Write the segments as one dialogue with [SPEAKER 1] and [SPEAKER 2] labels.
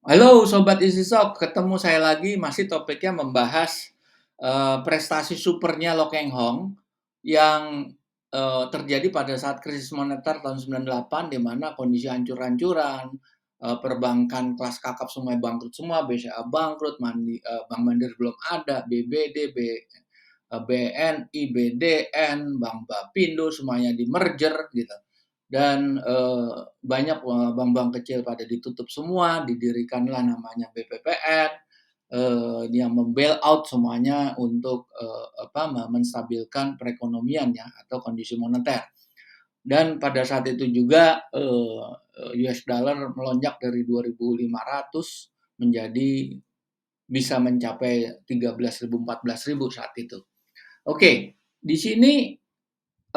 [SPEAKER 1] Halo Sobat Isisok, ketemu saya lagi masih topiknya membahas prestasi supernya Lo Keng Hong yang terjadi pada saat krisis moneter tahun 98 di mana kondisi hancur-hancuran, perbankan kelas kakap semua bangkrut semua, BCA bangkrut, Bank Mandiri belum ada, BBD, BNI, BDN, Bank Bapindo semuanya di merger gitu. Dan banyak bank-bank kecil pada ditutup semua, didirikanlah namanya BPPN yang membail out semuanya untuk menstabilkan perekonomian ya atau kondisi moneter. Dan pada saat itu juga US dollar melonjak dari 2.500 menjadi bisa mencapai 13.000 14.000 saat itu. Oke, di sini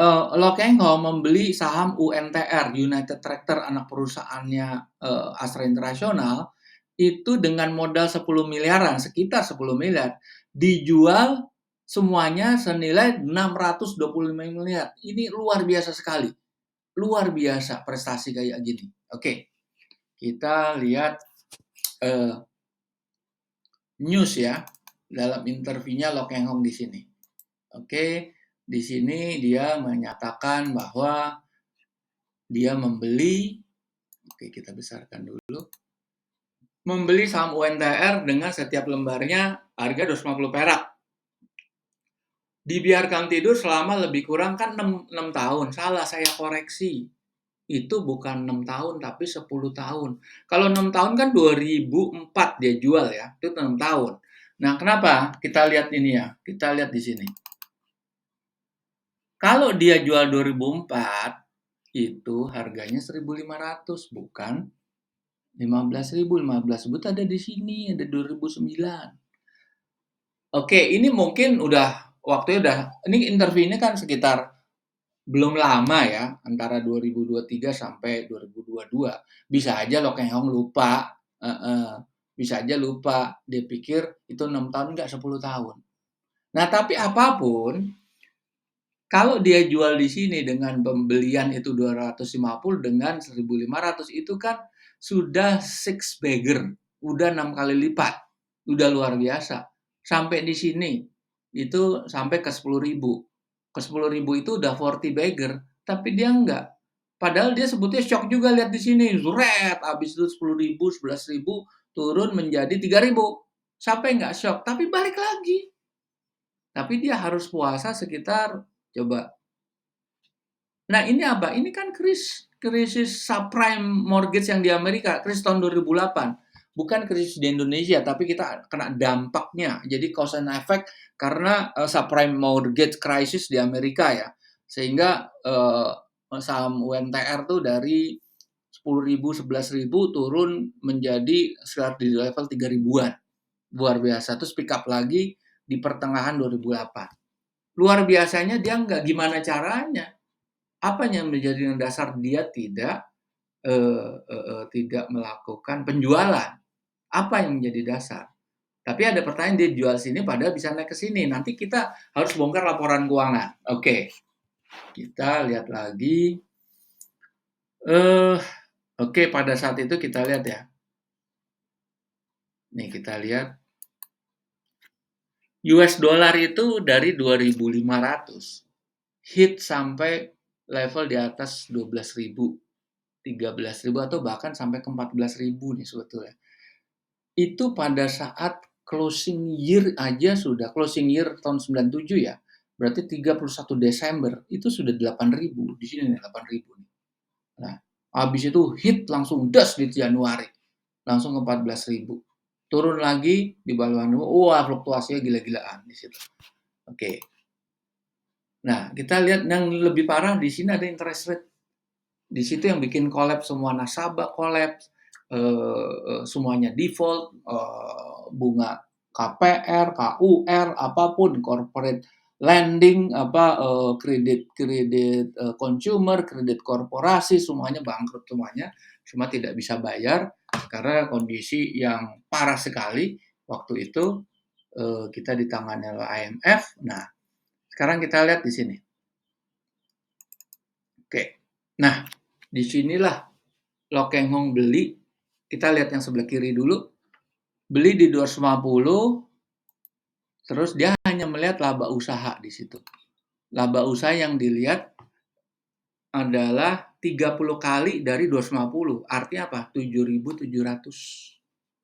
[SPEAKER 1] Lo Keng Ho membeli saham UNTR, United Tractor, anak perusahaannya Astra International, itu dengan modal 10 miliaran, sekitar 10 miliar, dijual semuanya senilai 625 miliar. Ini luar biasa sekali. Luar biasa prestasi kayak gini. Oke, kita lihat eh, news ya, dalam interviewnya Lo Keng Hong di sini. Oke, di sini dia menyatakan bahwa dia membeli, oke kita besarkan dulu, membeli saham UNTR dengan setiap lembarnya harga 250 perak. Dibiarkan tidur selama lebih kurang kan 6 tahun. Salah, saya koreksi. Itu bukan 6 tahun tapi 10 tahun. Kalau 6 tahun kan 2004 dia jual ya, itu 6 tahun. Nah, kenapa? Kita lihat ini ya, kita lihat di sini. Kalau dia jual 2004, itu harganya 1.500, bukan 15.000 ada di sini, ada 2009. Oke, ini mungkin udah waktunya ini interview ini kan sekitar belum lama ya, antara 2023 sampai 2022. Bisa aja Lo Keng Hong lupa, bisa aja lupa, dia pikir itu 6 tahun enggak 10 tahun. Nah, tapi apapun, kalau dia jual di sini dengan pembelian itu 250 dengan 1.500 itu kan sudah six figure, udah 6 kali lipat, udah luar biasa. Sampai di sini itu sampai ke 10.000. Ke 10.000 itu udah 40 bagger, tapi dia enggak. Padahal dia sebutnya shock juga lihat di sini, zuret, habis itu 10.000, 11.000 turun menjadi 3.000. Sampai enggak shock, tapi balik lagi. Tapi dia harus puasa sekitar, coba. Nah, ini apa? Ini kan krisis subprime mortgage yang di Amerika, krisis tahun 2008. Bukan krisis di Indonesia, tapi kita kena dampaknya. Jadi cause and effect karena subprime mortgage crisis di Amerika ya. Sehingga saham UNTR tuh dari 10.000, 11.000 turun menjadi sekitar di level 3.000-an. Luar biasa. Terus pick up lagi di pertengahan 2008. Luar biasanya dia nggak gimana caranya. Apa yang menjadi dasar dia tidak melakukan penjualan? Apa yang menjadi dasar? Tapi ada pertanyaan dia jual sini padahal bisa naik ke sini. Nanti kita harus bongkar laporan keuangan. Oke, kita lihat lagi. Oke, pada saat itu kita lihat ya. Nih kita lihat US dollar itu dari 2.500 hit sampai level di atas 12.000, 13.000 atau bahkan sampai ke 14.000 nih sebetulnya. Itu pada saat closing year aja sudah, closing year tahun 97 ya, berarti 31 Desember itu sudah 8.000, di sini nih 8.000 nih. Nah, habis itu hit langsung das di Januari, langsung ke 14.000. Turun lagi di bawah, wah fluktuasinya gila-gilaan di situ. Oke. Nah, kita lihat yang lebih parah di sini ada interest rate. Di situ yang bikin collapse semua nasabah, collapse, semuanya default, bunga KPR, KUR, apapun, corporate lending, kredit consumer, kredit korporasi, semuanya bangkrut semuanya, semua tidak bisa bayar karena kondisi yang parah sekali waktu itu. Kita ditangani oleh IMF. Nah, sekarang kita lihat di sini. Oke. Nah, disinilah Lo Keng Hong beli Kita lihat yang sebelah kiri dulu, beli di 250, terus dia hanya melihat laba usaha di situ. Laba usaha yang dilihat adalah 30 kali dari 250. Artinya apa? 7.700.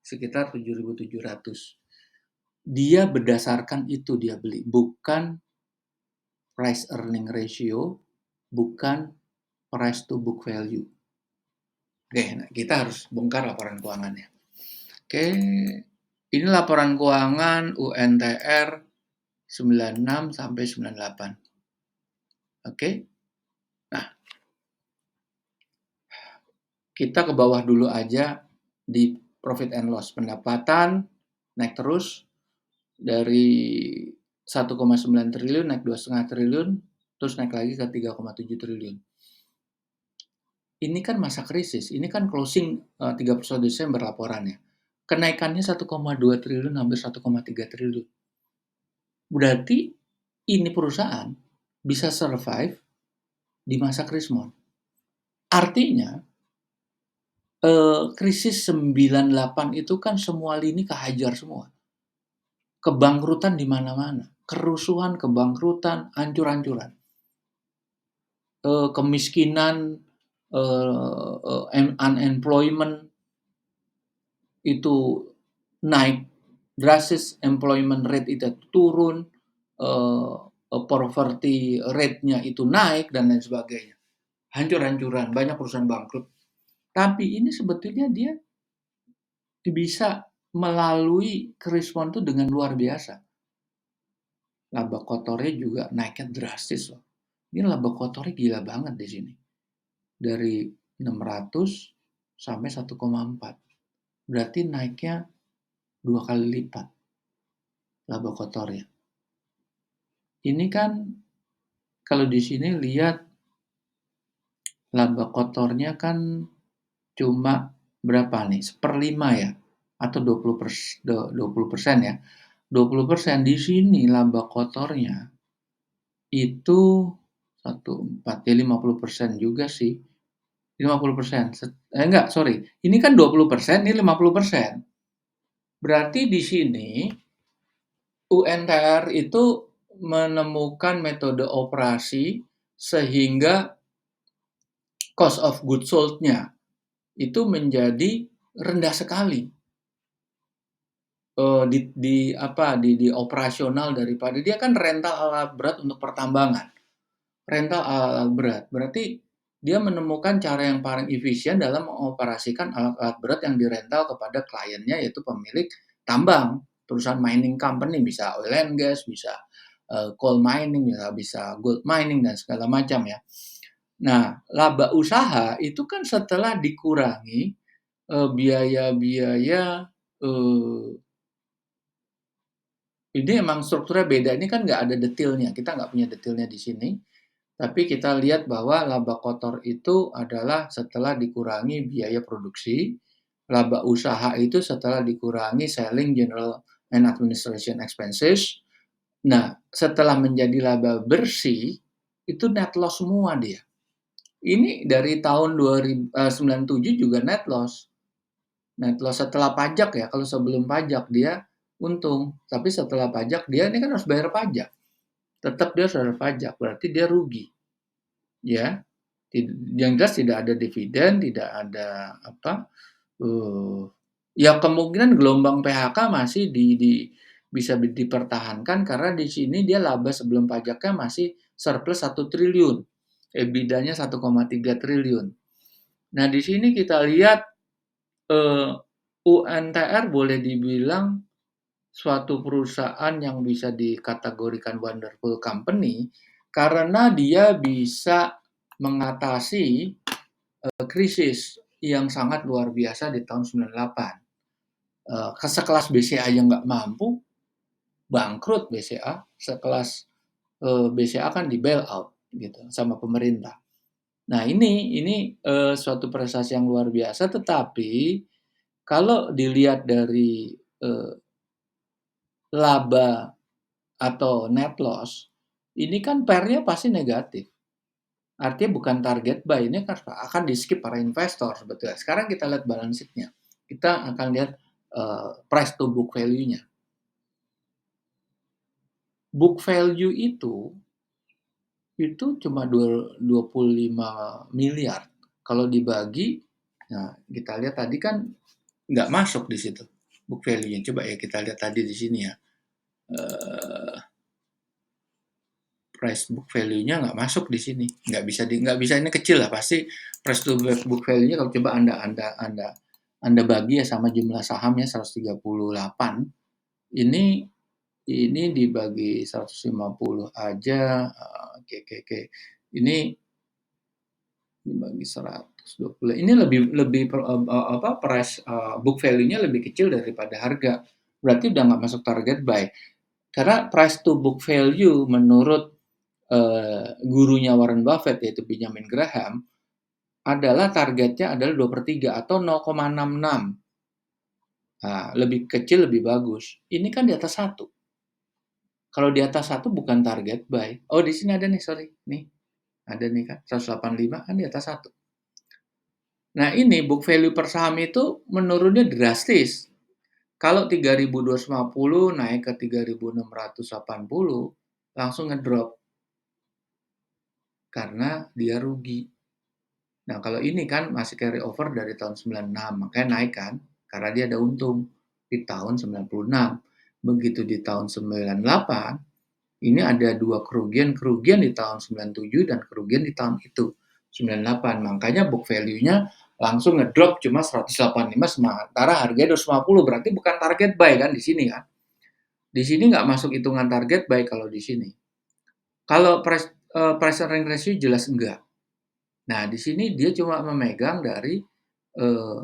[SPEAKER 1] Sekitar 7.700. Dia berdasarkan itu dia beli, bukan price earning ratio, bukan price to book value. Oke, nah kita harus bongkar laporan keuangannya. Oke, ini laporan keuangan UNTR 96 sampai 98. Oke. Nah, kita ke bawah dulu aja di profit and loss. Pendapatan naik terus dari 1,9 triliun naik 2,5 triliun, terus naik lagi ke 3,7 triliun. Ini kan masa krisis, ini kan closing 31 Desember laporannya. Kenaikannya 1,2 triliun hampir 1,3 triliun. Berarti ini perusahaan bisa survive di masa krismon. Artinya krisis 98 itu kan semua lini kehajar semua. Kebangkrutan di mana-mana, kerusuhan, kebangkrutan, hancur-hancuran. Kemiskinan, unemployment itu naik drastis, employment rate itu turun, poverty rate-nya itu naik dan lain sebagainya. Hancur-hancuran, banyak perusahaan bangkrut. Tapi ini sebetulnya dia bisa melalui krispon itu dengan luar biasa. Laba kotornya juga naiknya drastis loh. Ini laba kotornya gila banget di sini. Dari 600 sampai 1,4. Berarti naiknya 2 kali lipat laba kotornya. Ini kan kalau di sini lihat laba kotornya kan cuma berapa nih? 1/5 ya? Atau 20% ya? 20% di sini laba kotornya itu 1,4 ya 50% juga sih. 50%. Enggak, sorry. Ini kan 20%, ini 50%. Berarti di sini UNTR itu menemukan metode operasi sehingga cost of goods sold-nya itu menjadi rendah sekali. Di operasional daripada dia kan rental alat berat untuk pertambangan. Rental alat berat. Berarti dia menemukan cara yang paling efisien dalam mengoperasikan alat-alat berat yang dirental kepada kliennya yaitu pemilik tambang, perusahaan mining company, bisa oil and gas, bisa coal mining, bisa gold mining dan segala macam ya. Nah, laba usaha itu kan setelah dikurangi biaya-biaya ini emang strukturnya beda. Ini kan nggak ada detailnya. Kita nggak punya detailnya di sini. Tapi kita lihat bahwa laba kotor itu adalah setelah dikurangi biaya produksi. Laba usaha itu setelah dikurangi selling, general, and administration expenses. Nah, setelah menjadi laba bersih, itu net loss semua dia. Ini dari tahun 1997 juga net loss. Net loss setelah pajak ya. Kalau sebelum pajak dia untung. Tapi setelah pajak dia ini kan harus bayar pajak. Tetap dia harus bayar pajak. Berarti dia rugi. Ya. Yang jelas tidak ada dividen, tidak ada ya kemungkinan gelombang PHK masih bisa dipertahankan karena di sini dia laba sebelum pajaknya masih surplus 1 triliun. EBITDA-nya 1,3 triliun. Nah, di sini kita lihat UNTR boleh dibilang suatu perusahaan yang bisa dikategorikan wonderful company karena dia bisa mengatasi krisis yang sangat luar biasa di tahun 98. Sekelas BCA aja nggak mampu, bangkrut BCA, sekelas BCA kan di bail out gitu sama pemerintah. Nah ini suatu prestasi yang luar biasa, tetapi kalau dilihat dari laba atau net loss, ini kan PER-nya pasti negatif. Artinya bukan target buy, ini kan akan di-skip para investor sebetulnya. Sekarang kita lihat balance sheet-nya. kita akan lihat, price to book value-nya. Book value itu cuma 25 miliar. Kalau dibagi, nah kita lihat tadi kan nggak masuk di situ book value-nya. Coba ya kita lihat tadi di sini ya. Price book value-nya nggak masuk di sini. Nggak bisa ini kecil lah pasti price to book value-nya kalau coba Anda bagi ya sama jumlah sahamnya 138. Ini dibagi 150 aja. Oke. Ini dibagi 120. Ini lebih price book value-nya lebih kecil daripada harga. Berarti udah nggak masuk target buy. Karena price to book value menurut gurunya Warren Buffett yaitu Benjamin Graham adalah targetnya adalah 2/3 atau 0,66. Nah, lebih kecil lebih bagus. Ini kan di atas 1. Kalau di atas 1 bukan target buy. Oh, di sini ada nih, sorry. Nih, ada nih kan, 185 kan di atas 1. Nah, ini book value per saham itu menurunnya drastis. Kalau 3.250 naik ke 3.680, langsung ngedrop. Karena dia rugi. Nah, kalau ini kan masih carry over dari tahun 96, makanya naik kan, karena dia ada untung di tahun 96. Begitu di tahun 98, ini ada dua kerugian di tahun 97 dan kerugian di tahun itu, 98. Makanya book value-nya langsung ngedrop cuma 185 sementara harganya 250, berarti bukan target buy kan di sini kan. Di sini nggak masuk hitungan target buy kalau di sini. Kalau price earning ratio jelas enggak. Nah, di sini dia cuma memegang dari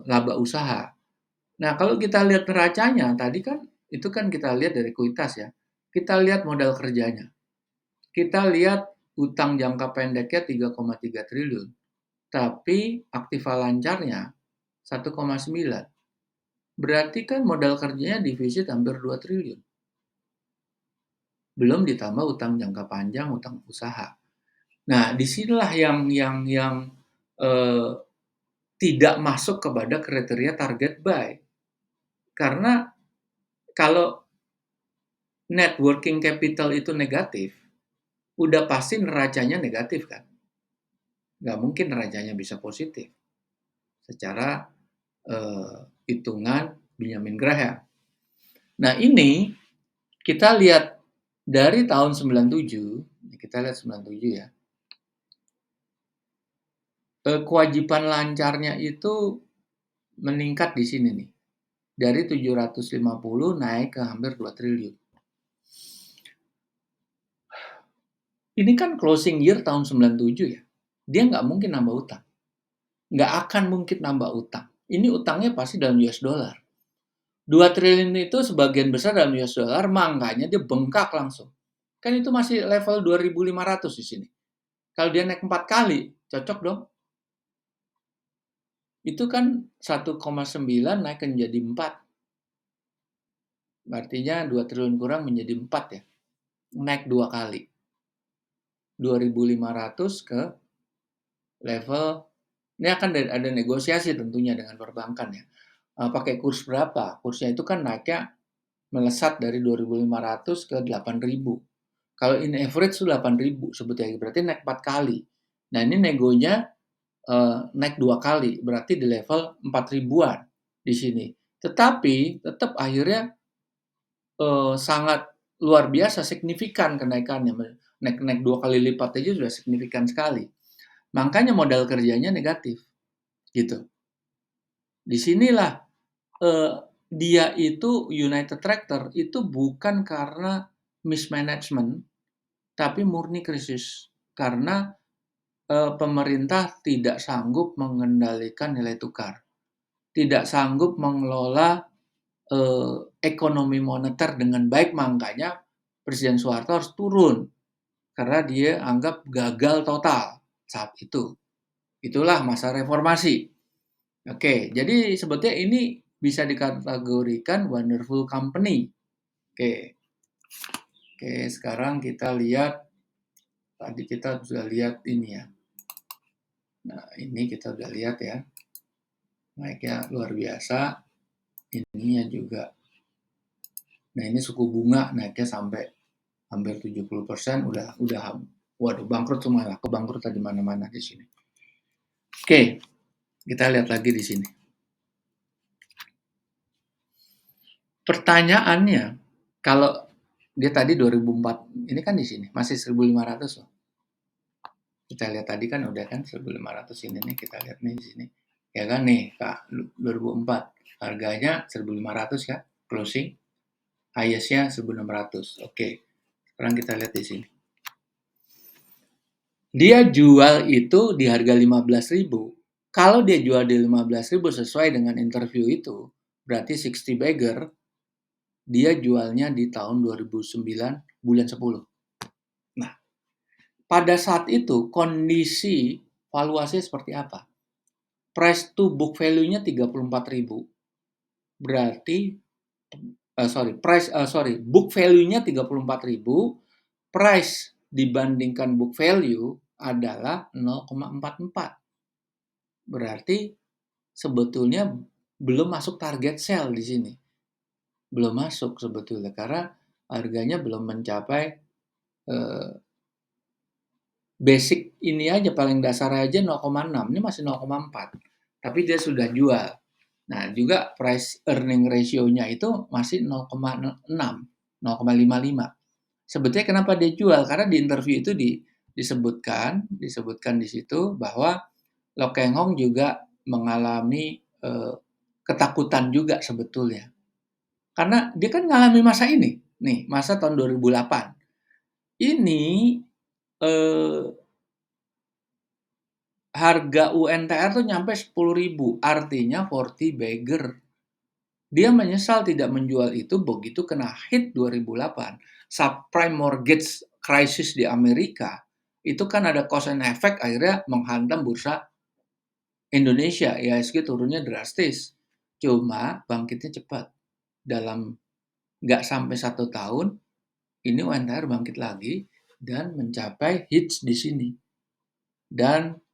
[SPEAKER 1] laba usaha. Nah, kalau kita lihat neracanya, tadi kan itu kan kita lihat dari kuitas ya. Kita lihat modal kerjanya. Kita lihat utang jangka pendeknya 3,3 triliun. Tapi aktiva lancarnya 1,9. Berarti kan modal kerjanya defisit hampir 2 triliun. Belum ditambah utang jangka panjang, utang usaha. Nah, disinilah yang eh, tidak masuk kepada kriteria target buy. Karena kalau net working capital itu negatif, udah pasti neracanya negatif kan. Nggak mungkin neracanya bisa positif secara hitungan Benjamin Graham. Nah ini kita lihat dari tahun 97, kita lihat 97 ya, kewajiban lancarnya itu meningkat di sini nih. Dari 750 naik ke hampir 2 triliun. Ini kan closing year tahun 97 ya. Dia nggak mungkin nambah utang. Nggak akan mungkin nambah utang. Ini utangnya pasti dalam US dollar. 2 triliun itu sebagian besar dalam US dollar, makanya dia bengkak langsung. Kan itu masih level 2.500 di sini. Kalau dia naik 4 kali, cocok dong. Itu kan 1,9 naik menjadi 4. Artinya 2 triliun kurang menjadi 4 ya. Naik 2 kali. 2.500 ke level, ini akan ada negosiasi tentunya dengan perbankan ya. Pakai kurs berapa? Kursnya itu kan naiknya melesat dari 2.500 ke 8.000. Kalau in average itu 8.000 sebetulnya, berarti naik 4 kali. Nah ini negonya naik 2 kali, berarti di level 4 ribuan di sini. Tetapi tetap akhirnya sangat luar biasa, signifikan kenaikannya. Naik 2 kali lipat aja sudah signifikan sekali. Makanya modal kerjanya negatif, gitu. Di sinilah dia itu United Tractor itu bukan karena mismanagement, tapi murni krisis. Karena pemerintah tidak sanggup mengendalikan nilai tukar, tidak sanggup mengelola ekonomi moneter dengan baik, makanya Presiden Soeharto harus turun karena dia anggap gagal total saat itu. Itulah masa reformasi. Oke, jadi sebetulnya ini bisa dikategorikan wonderful company. Oke. Oke, sekarang kita lihat, tadi kita sudah lihat ini ya. Nah, ini kita udah lihat ya. Naiknya luar biasa. ininya juga. Nah, ini suku bunga naiknya sampai hampir 70%, udah waduh, bangkrut semua lah, kebangkrutan di mana-mana di sini. Oke, kita lihat lagi di sini. Pertanyaannya, kalau dia tadi 2004, ini kan di sini masih 1.500 loh. Kita lihat tadi kan udah kan 1.500 ini nih, kita lihat nih di sini. Ya kan nih, Kak, 2004 harganya 1.500 ya, closing, highest-nya 1.600. Oke. Sekarang kita lihat di sini. Dia jual itu di harga 15.000. Kalau dia jual di 15.000 sesuai dengan interview itu, berarti 60 Bagger dia jualnya di tahun 2009 bulan 10. Nah, pada saat itu kondisi valuasi seperti apa? Price to book value-nya 34.000. Berarti book value-nya 34.000, price dibandingkan book value adalah 0,44. Berarti sebetulnya belum masuk target sell di sini. Belum masuk sebetulnya karena harganya belum mencapai eh, basic ini aja, paling dasar aja 0,6, ini masih 0,4. Tapi dia sudah jual. Nah, juga price earning ratio-nya itu masih 0,6, 0,55. Sebetulnya kenapa dia jual? Karena di interview itu disebutkan di situ bahwa Lo Keng Hong juga mengalami ketakutan juga sebetulnya. Karena dia kan mengalami masa ini, nih, masa tahun 2008. Ini eh, harga UNTR tuh nyampe 10.000, artinya 40 bagger. Dia menyesal tidak menjual itu begitu kena hit 2008. Subprime mortgage crisis di Amerika. Itu kan ada cause and effect akhirnya menghantam bursa Indonesia. IHSG turunnya drastis. Cuma bangkitnya cepat. Dalam nggak sampai 1 tahun, ini UNTR bangkit lagi dan mencapai hits di sini. Dan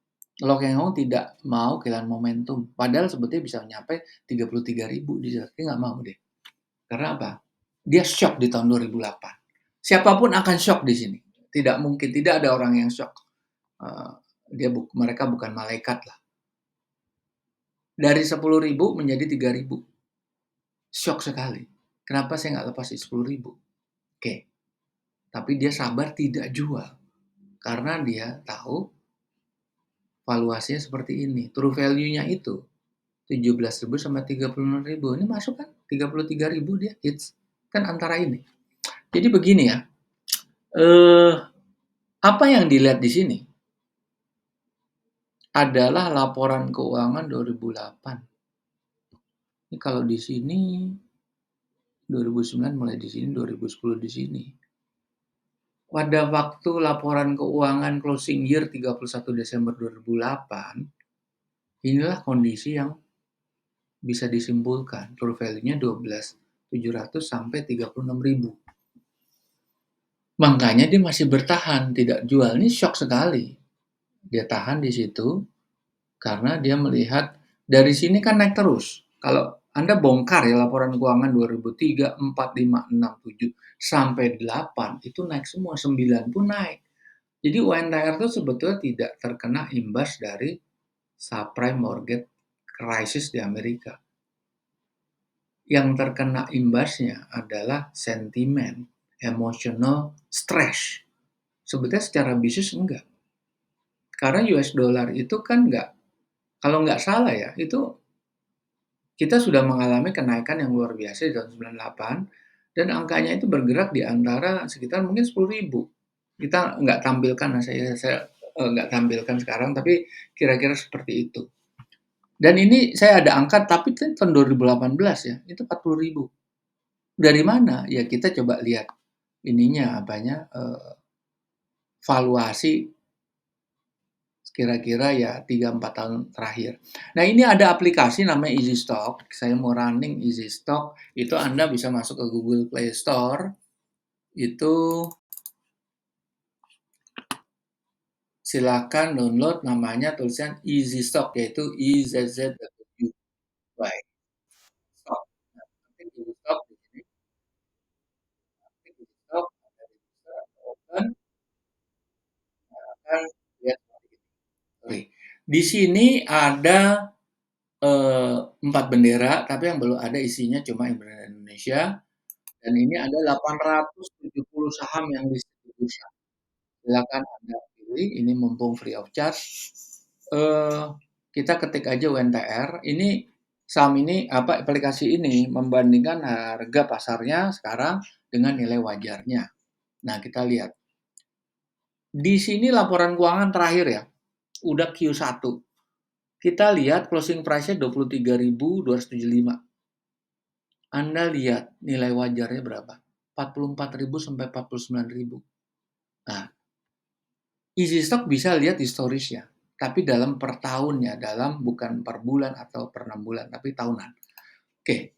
[SPEAKER 1] Lo Keng Hong tidak mau kehilangan momentum. Padahal sebetulnya bisa nyampe 33.000 di sini. Dia nggak mau deh. Karena apa? Dia shock di tahun 2008. Siapapun akan shock di sini. Tidak mungkin, tidak ada orang yang shock. Uh, mereka bukan malaikat lah. Dari 10.000 menjadi 3.000. Shock sekali. Kenapa saya nggak lepas di 10.000? Oke. Tapi dia sabar tidak jual. Karena dia tahu valuasinya seperti ini. True value-nya itu 17.000 sama 36.000. Ini masuk kan? 33.000 dia hits. Kan antara ini. Jadi begini ya. Apa yang dilihat di sini adalah laporan keuangan 2008. Ini kalau di sini 2009 mulai di sini, 2010 di sini. Pada waktu laporan keuangan closing year 31 Desember 2008, inilah kondisi yang bisa disimpulkan. True value-nya 12.700 sampai 36.000. Makanya dia masih bertahan, tidak jual. Ini shock sekali. Dia tahan di situ karena dia melihat dari sini kan naik terus. Kalau Anda bongkar ya laporan keuangan 2003, 4, 5, 6, 7 sampai 8 itu naik semua, 9 pun naik. Jadi UNTR itu sebetulnya tidak terkena imbas dari subprime mortgage crisis di Amerika. Yang terkena imbasnya adalah sentimen, emotional stress. Sebetulnya secara bisnis enggak. Karena US dollar itu kan enggak, kalau nggak salah ya, itu kita sudah mengalami kenaikan yang luar biasa di tahun 98 dan angkanya itu bergerak di antara sekitar mungkin 10.000. Kita nggak tampilkan, saya nggak tampilkan sekarang, tapi kira-kira seperti itu. Dan ini saya ada angka, tapi tahun 2018 ya, itu 40.000. Dari mana? Ya kita coba lihat ininya apanya valuasi kira-kira ya 3-4 tahun terakhir. Nah, ini ada aplikasi namanya Easy Stock. Saya mau running Easy Stock, itu Anda bisa masuk ke Google Play Store. Itu silakan download, namanya tulisan Easy Stock, yaitu EZZW. Stock. Di sini ada 4 bendera, tapi yang belum ada isinya cuma bendera Indonesia, dan ini ada 870 saham yang di bursa. Silakan Anda pilih, ini mumpung free of charge. Eh, kita ketik aja UNTR, ini saham ini apa aplikasi ini membandingkan harga pasarnya sekarang dengan nilai wajarnya. Nah, kita lihat. Di sini laporan keuangan terakhir ya, udah Q1. Kita lihat closing price-nya 23.275. Anda lihat nilai wajarnya berapa? 44.000 sampai 49.000. Nah, easy stock bisa lihat historisnya, tapi dalam per tahunnya, dalam bukan per bulan atau per 6 bulan, tapi tahunan. Oke,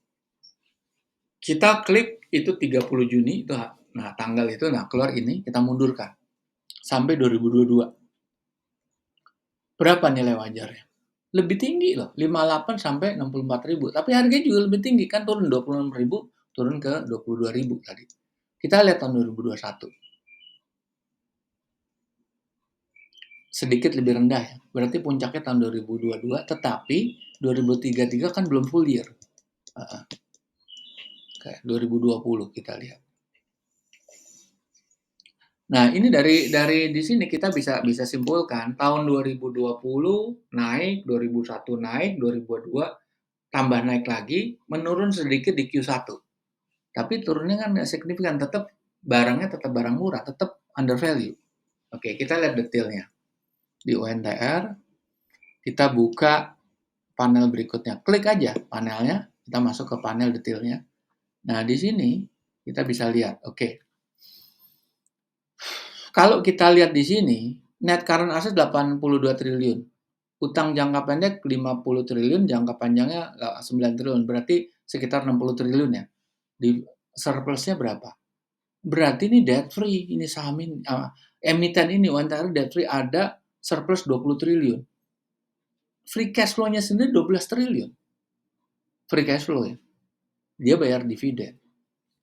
[SPEAKER 1] kita klik itu 30 Juni, itu nah tanggal itu, nah keluar ini, kita mundurkan sampai 2022. Berapa nilai wajarnya? Lebih tinggi loh, 58 sampai 64.000. Tapi harganya juga lebih tinggi, kan turun 26.000, turun ke 22.000 tadi. Kita lihat tahun 2021. Sedikit lebih rendah ya. Berarti puncaknya tahun 2022, tetapi 2033 kan belum full year. Kayak 2020 kita lihat. Nah, ini dari di sini kita bisa simpulkan tahun 2020 naik, 2001 naik, 2022 tambah naik lagi, menurun sedikit di Q1. Tapi turunnya kan nggak signifikan, tetap barangnya tetap barang murah, tetap under value. Oke, kita lihat detailnya. Di UNTR, kita buka panel berikutnya. Klik aja panelnya, kita masuk ke panel detailnya. Nah, di sini kita bisa lihat, oke. Kalau kita lihat di sini, net current asset 82 triliun. Utang jangka pendek 50 triliun, jangka panjangnya 9 triliun. Berarti sekitar 60 triliun ya. Di surplusnya berapa? Berarti ini debt free, ini saham ini, emiten ini UNTR debt free ada surplus 20 triliun. Free cash flow-nya sendiri 12 triliun. Free cash flow ya. Dia bayar dividen.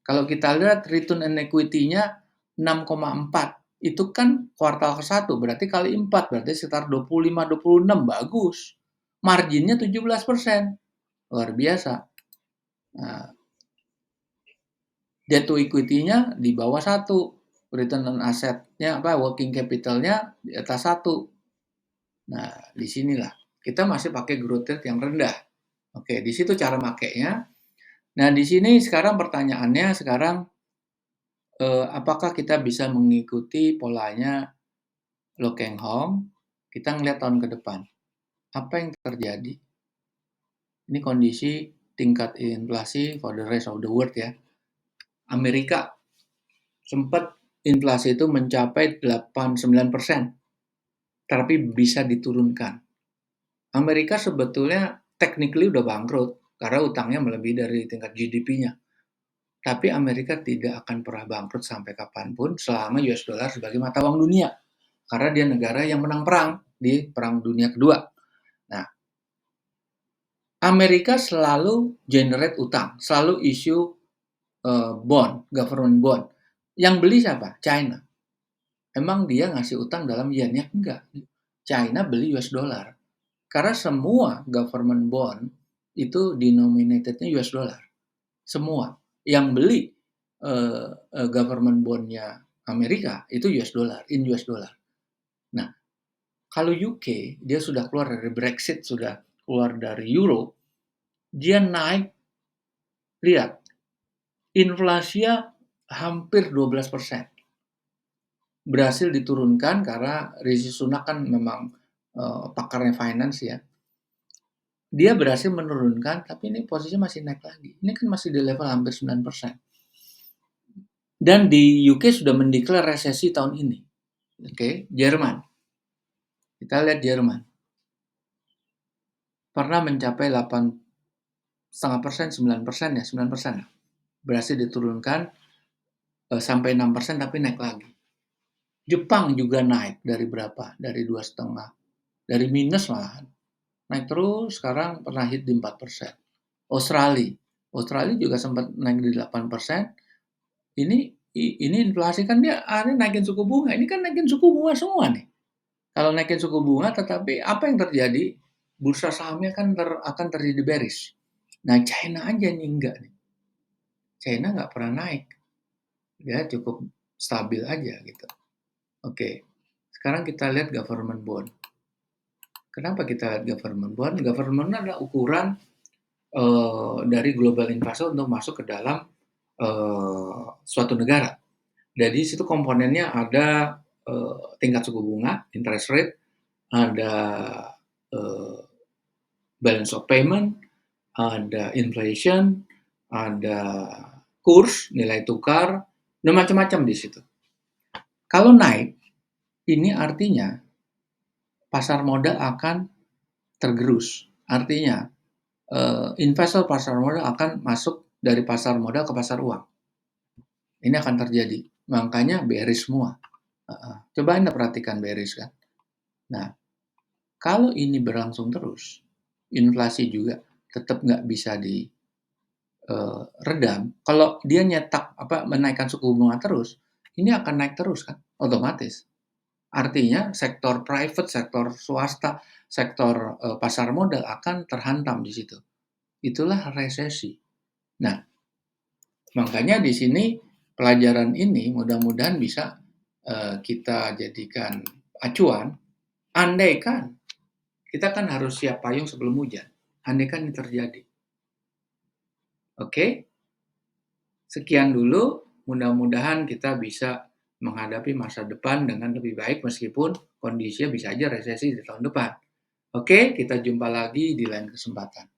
[SPEAKER 1] Kalau kita lihat return on equity-nya 6,4. Itu kan kuartal ke-1, berarti kali 4, berarti sekitar 25-26, bagus. Marginnya 17%, luar biasa. Nah, debt to equity-nya di bawah 1, return on asset-nya, working capital-nya di atas 1. Nah, disinilah kita masih pakai growth rate yang rendah. Oke, di situ cara makainya. Nah, di sini sekarang pertanyaannya apakah kita bisa mengikuti polanya Lo Keng Hong? Kita ngelihat tahun ke depan. Apa yang terjadi? Ini kondisi tingkat inflasi for the rest of the world ya. Amerika sempat inflasi itu mencapai 8-9%, tapi bisa diturunkan. Amerika sebetulnya technically udah bangkrut karena utangnya melebihi dari tingkat GDP-nya. Tapi Amerika tidak akan pernah bangkrut sampai kapanpun selama US dollar sebagai mata uang dunia. Karena dia negara yang menang perang di Perang Dunia Kedua. Nah, Amerika selalu generate utang, selalu issue bond, government bond. Yang beli siapa? China. Emang dia ngasih utang dalam yen? Ya enggak. China beli US dollar. Karena semua government bond itu denominatednya US dollar. Semua. Yang beli government bondnya Amerika itu US dollar, in US dollar. Nah, kalau UK, dia sudah keluar dari Brexit, sudah keluar dari Euro, dia naik, lihat, inflasinya hampir 12%. Berhasil diturunkan karena Rishi Sunak kan memang pakarnya finance ya. Dia berhasil menurunkan, tapi ini posisinya masih naik lagi. Ini kan masih di level hampir 9%. Dan di UK sudah mendeklar resesi tahun ini. Oke, Jerman. Kita lihat Jerman. Pernah mencapai 8,5%, 9% ya, 9%. Berhasil diturunkan sampai 6%, tapi naik lagi. Jepang juga naik dari berapa? Dari 2,5. Dari minus malahan. Naik terus, sekarang pernah hit di 4%. Australia juga sempat naik di 8%. Ini inflasi kan dia naikin suku bunga. Ini kan naikin suku bunga semua nih. Kalau naikin suku bunga, tetapi apa yang terjadi? Bursa sahamnya kan akan terjadi bearish. Nah, China aja nih enggak nih. China nggak pernah naik. Dia cukup stabil aja gitu. Oke. Sekarang kita lihat government bond. Kenapa kita lihat government bond? Government bond adalah ukuran dari global investor untuk masuk ke dalam suatu negara. Jadi situ komponennya ada tingkat suku bunga, interest rate, ada eh, balance of payment, ada inflation, ada kurs, nilai tukar, dan macam-macam di situ. Kalau naik, ini artinya pasar modal akan tergerus. Artinya investor pasar modal akan masuk dari pasar modal ke pasar uang. Ini akan terjadi. Makanya bearish semua. Coba Anda perhatikan bearish kan. Nah, kalau ini berlangsung terus, inflasi juga tetap nggak bisa redam. Kalau dia nyetak menaikkan suku bunga terus, ini akan naik terus kan, otomatis. Artinya sektor private, sektor swasta, sektor pasar modal akan terhantam di situ. Itulah resesi. Nah, makanya di sini pelajaran ini mudah-mudahan bisa kita jadikan acuan. Andaikan kita kan harus siap payung sebelum hujan. Andaikan ini terjadi. Oke? Sekian dulu. Mudah-mudahan kita bisa menghadapi masa depan dengan lebih baik meskipun kondisinya bisa aja resesi di tahun depan. Oke, kita jumpa lagi di lain kesempatan.